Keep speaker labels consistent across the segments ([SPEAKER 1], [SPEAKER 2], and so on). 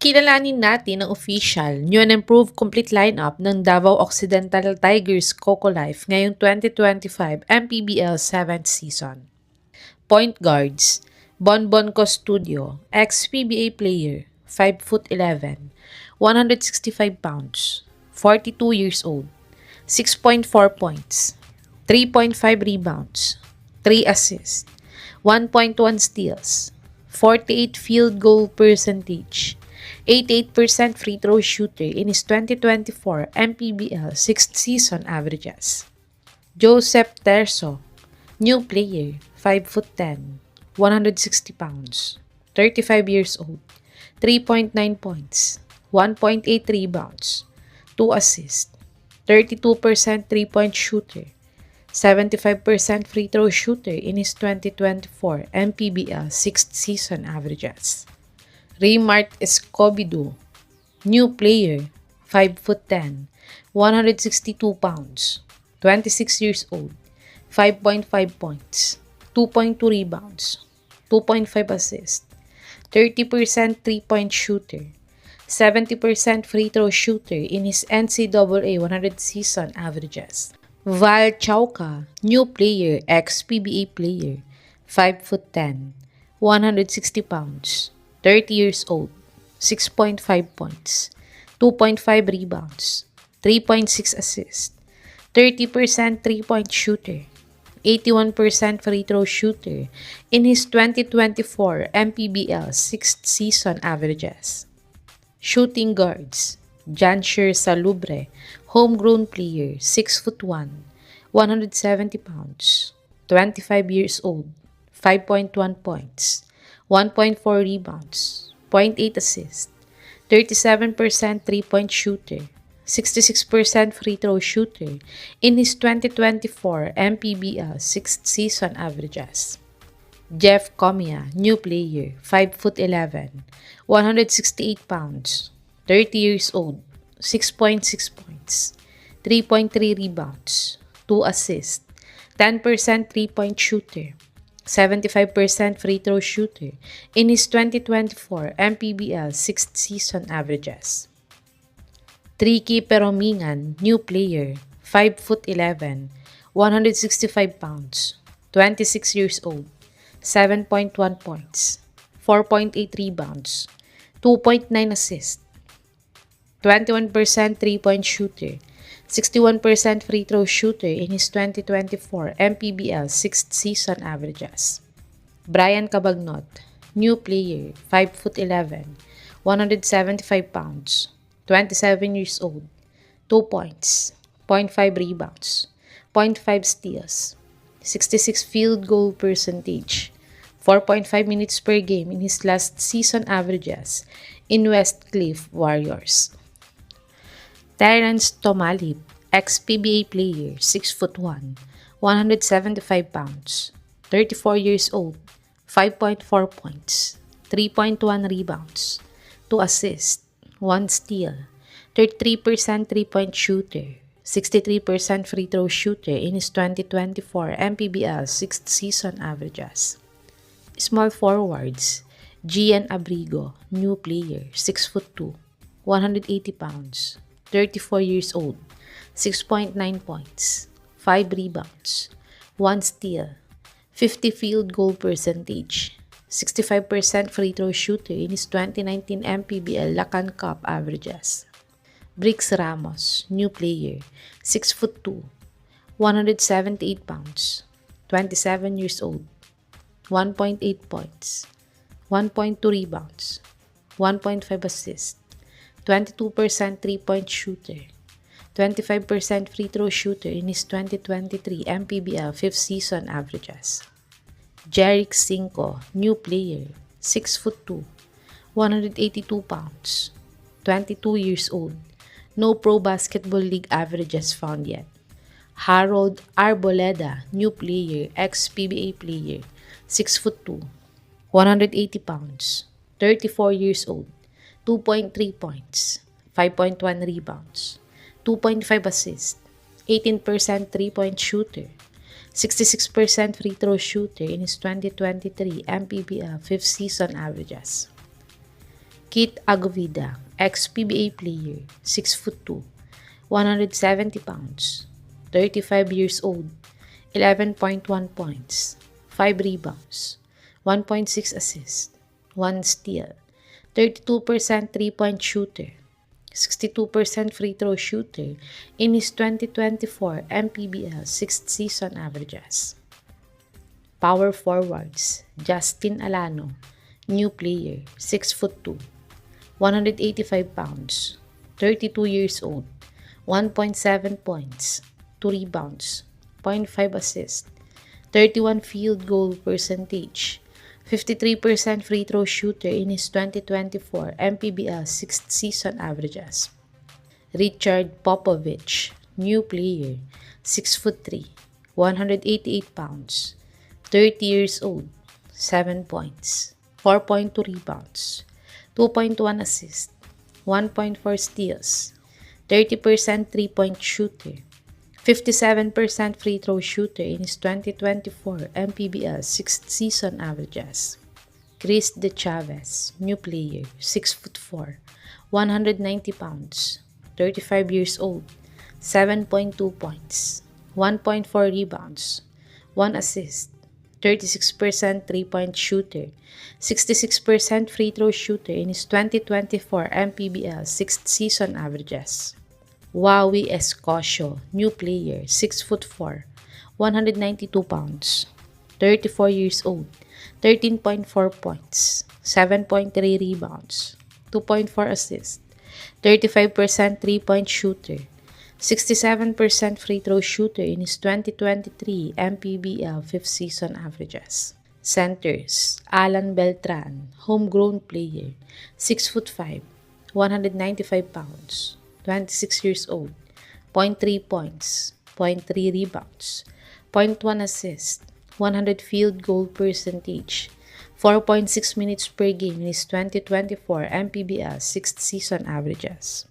[SPEAKER 1] Kilalanin natin ang official, new and improved complete lineup ng Davao Occidental Tigers Coco Life ngayong 2025 Mpbl 7th season. Point guards, Bonbon Custodio, ex-PBA player, 5'11", 165 pounds, 42 years old, 6.4 points, 3.5 rebounds, 3 assists, 1.1 steals, 48 field goal percentage, 88% free throw shooter in his 2024 Mpbl 6th season averages. Joseph Terso, new player, 5'10", 160 pounds, 35 years old, 3.9 points, 1.8 rebounds, 2 assists, 32% 3-point shooter, 75% free throw shooter in his 2024 Mpbl 6th season averages. Raymart Escobedo, new player, 5'10", 162 pounds, 26 years old, 5.5 points, 2.2 rebounds, 2.5 assists, 30% 3-point shooter, 70% free throw shooter in his NCAA 100 season averages. Val Chauca, new player, ex-PBA player, 5'10", 160 pounds, 30 years old, 6.5 points, 2.5 rebounds, 3.6 assists, 30% 3-point shooter, 81% free throw shooter in his 2024 Mpbl 6th season averages. Shooting guards, Janshir Salubre, homegrown player, 6'1", 170 pounds, 25 years old, 5.1 points, 1.4 rebounds, 0.8 assists, 37% 3-point shooter, 66% free throw shooter in his 2024 Mpbl 6th season averages. Jeff Comia, new player, 5'11", 168 pounds, 30 years old, 6.6 points, 3.3 rebounds, 2 assists, 10% 3-point shooter, 75% free throw shooter in his 2024 Mpbl 6th season averages. Tricky Peromingan, new player, 5'11", 165 pounds, 26 years old, 7.1 points, 4.8 rebounds, 2.9 assists, 21% 3-point shooter, 61% free throw shooter in his 2024 Mpbl 6th season averages. Brian Cabagnot, new player, 5'11", 175 pounds, 27 years old, 2 points, 0.5 rebounds, 0.5 steals, 66 field goal percentage, 4.5 minutes per game in his last season averages in Westcliff Warriors. Terrence Tomalip, ex-PBA player, 6'1", 175 pounds, 34 years old, 5.4 points, 3.1 rebounds, 2 assists, 1 steal, 33% 3-point shooter, 63% free throw shooter in his 2024 Mpbl 6th season averages. Small forwards, Gian Abrigo, new player, 6'2", 180 pounds, 34 years old, 6.9 points, 5 rebounds, 1 steal, 50 field goal percentage, 65% free throw shooter in his 2019 Mpbl Lacan Cup averages. Brix Ramos, new player, 6'2", 178 pounds, 27 years old, 1.8 points, 1.2 rebounds, 1.5 assists, 22% 3-point shooter, 25% free throw shooter in his 2023 Mpbl 5th season averages. Jerick Cinco, new player, 6'2", 182 pounds, 22 years old, no Pro Basketball League averages found yet. Harold Arboleda, new player, ex-PBA player, 6'2", 180 pounds, 34 years old, 2.3 points, 5.1 rebounds, 2.5 assists, 18% 3-point shooter, 66% free throw shooter in his 2023 Mpbl 5th season averages. Kit Agovida, ex-PBA player, 6'2", 170 pounds, 35 years old, 11.1 points, 5 rebounds, 1.6 assists, 1 steal, 32% three-point shooter, 62% free throw shooter in his 2024 Mpbl 6th season averages. Power forwards, Justin Alano, new player, 6'2", 185 pounds, 32 years old, 1.7 points, 2 rebounds, 0.5 assists, 31 field goal percentage, 53% free throw shooter in his 2024 Mpbl 6th season averages. Richard Popovich, new player, 6'3", 188 pounds, 30 years old, 7 points, 4.2 rebounds, 2.1 assists, 1.4 steals, 30% three-point shooter, 57% free throw shooter in his 2024 Mpbl 6th season averages. Chris De Chavez, new player, 6'4", 190 pounds, 35 years old, 7.2 points, 1.4 rebounds, 1 assist, 36% three-point shooter, 66% free throw shooter in his 2024 Mpbl 6th season averages. Wawi Escosio, new player, 6'4", 192 pounds, 34 years old, 13.4 points, 7.3 rebounds, 2.4 assists, 35% three-point shooter, 67% free throw shooter in his 2023 Mpbl 5th season averages. Centers, Alan Beltran, homegrown player, 6'5", 195 pounds, 26 years old, 0.3 points, 0.3 rebounds, 0.1 assists, 100 field goal percentage, 4.6 minutes per game in his 2024 Mpbl 6th season averages.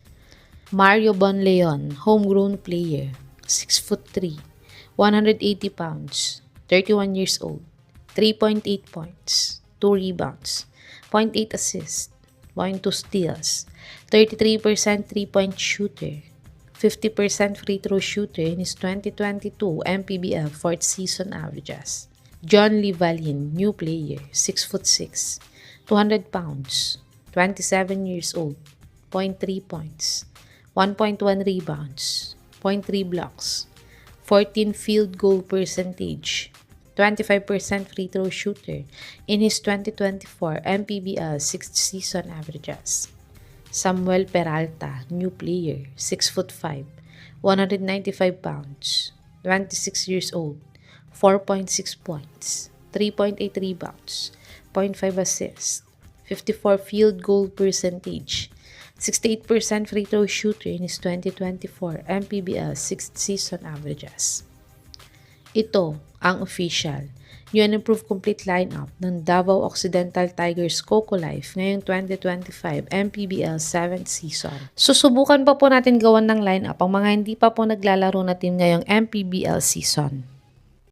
[SPEAKER 1] Mario Bonleon, homegrown player, 6'3", 180 pounds, 31 years old, 3.8 points, 2 rebounds, 0.8 assists, 0.2 steals, 33% three-point shooter, 50% free throw shooter in his 2022 Mpbl 4th season averages. John Livalin, new player, 6'6", 200 pounds, 27 years old, 0.3 points, 1.1 rebounds, 0.3 blocks, 14 field goal percentage, 25% free throw shooter in his 2024 Mpbl 6th season averages. Samuel Peralta, new player, 6'5", 195 pounds, 26 years old, 4.6 points, 3.8 rebounds, 0.5 assists, 54 field goal percentage, 68% free throw shooter in his 2024 Mpbl 6th season averages. Ito ang official, new and improved complete lineup ng Davao Occidental Tigers Coco Life ngayong 2025 Mpbl 7th season. Susubukan pa po natin gawan ng lineup ang mga hindi pa po naglalaro na team ngayong Mpbl season.